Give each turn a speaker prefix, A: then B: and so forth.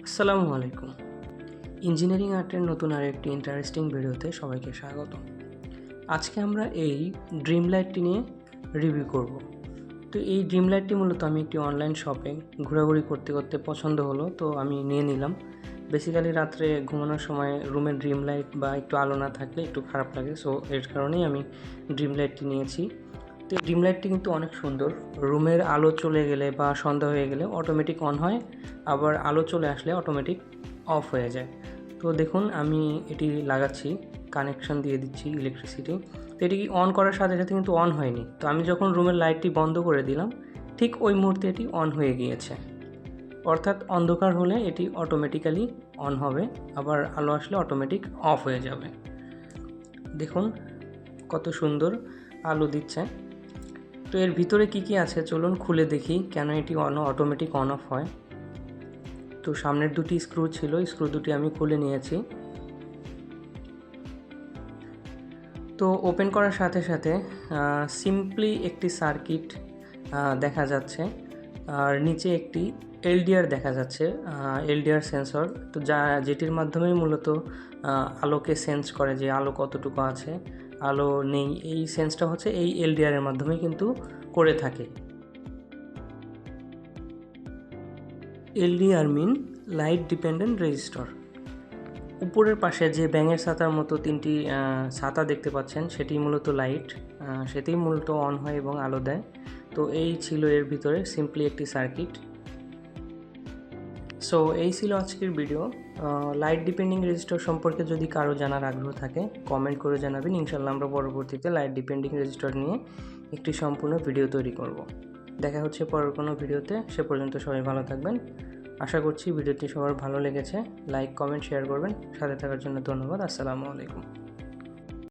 A: আসসালামু আলাইকুম। ইঞ্জিনিয়ারিং আর্টের নতুন আরেকটি ইন্টারেস্টিং ভিডিওতে সবাইকে স্বাগত। আজকে আমরা এই ড্রিম লাইটটি নিয়ে রিভিউ করব। তো এই ড্রিম লাইটটি মূলত আমি একটি অনলাইন শপে ঘোরাঘুরি করতে করতে পছন্দ হলো, তো আমি নিয়ে নিলাম। বেসিক্যালি রাত্রে ঘুমানোর সময় রুমের ড্রিম লাইট বা একটু আলো না থাকলে একটু খারাপ লাগে, সো এর কারণেই আমি ড্রিম লাইটটি নিয়েছি। তো এই ড্রিম লাইটটি কিন্তু অনেক সুন্দর। রুমের আলো চলে গেলে বা সন্ধ্যা হয়ে গেলে অটোমেটিক অন হয়, আবার আলো চলে আসলে অটোমেটিক অফ হয়ে যায়। তো দেখুন আমি এটি লাগাচ্ছি, কানেকশন দিয়ে দিচ্ছি ইলেকট্রিসিটি। তো এটি অন করার সাথে সাথে কিন্তু অন হয়নি। তো আমি যখন রুমের লাইটটি বন্ধ করে দিলাম, ঠিক ওই মুহূর্তে এটি অন হয়ে গিয়েছে। অর্থাৎ অন্ধকার হলে এটি অটোমেটিক্যালি অন হবে, আবার আলো আসলে অটোমেটিক অফ হয়ে যাবে। দেখুন কত সুন্দর আলো দিচ্ছে। তো এর ভিতরে কি আছে চলুন খুলে দেখি কেন এটি অটোমেটিক অন অফ হয়। তো সামনের দুটি স্ক্রু ছিল, স্ক্রু দুটি আমি খুলে নিয়েছি। তো ওপেন করার সাথে সাথে সিম্পলি একটি সার্কিট দেখা যাচ্ছে, আর নিচে একটি এলডিআর দেখা যাচ্ছে, এলডিআর সেন্সর। তো যেটির মাধ্যমে মূলত আলোকে সেন্স করে যে আলো কতটুকু আছে, আলো নেই, এই সেন্সটা হচ্ছে এই এলডিআরের মাধ্যমে কিন্তু করে থাকে। এলডিআর মিন লাইট ডিপেন্ডেন্ট রেজিস্টর। উপরের পাশে যে ব্যাঙের ছাতার মতো তিনটি ছাতা দেখতে পাচ্ছেন, সেটি মূলত লাইট, সেটি মূলত অন হয় এবং আলো দেয়। তো এই ছিল এর ভিতরে সিম্পলি একটি সার্কিট। সো এই ছিল আজকের ভিডিও। লাইট ডিপেন্ডিং রেজিস্টর সম্পর্কে যদি কারো জানার আগ্রহ থাকে কমেন্ট করে জানাবেন। ইনশাল্লাহ আমরা পরবর্তীতে লাইট ডিপেন্ডিং রেজিস্টর নিয়ে একটি সম্পূর্ণ ভিডিও তৈরি করব। দেখা হচ্ছে পরের কোনো ভিডিওতে, সে পর্যন্ত সবাই ভালো থাকবেন। আশা করছি ভিডিওটি সবার ভালো লেগেছে। লাইক, কমেন্ট, শেয়ার করবেন। সাথে থাকার জন্য ধন্যবাদ। আসসালামু আলাইকুম।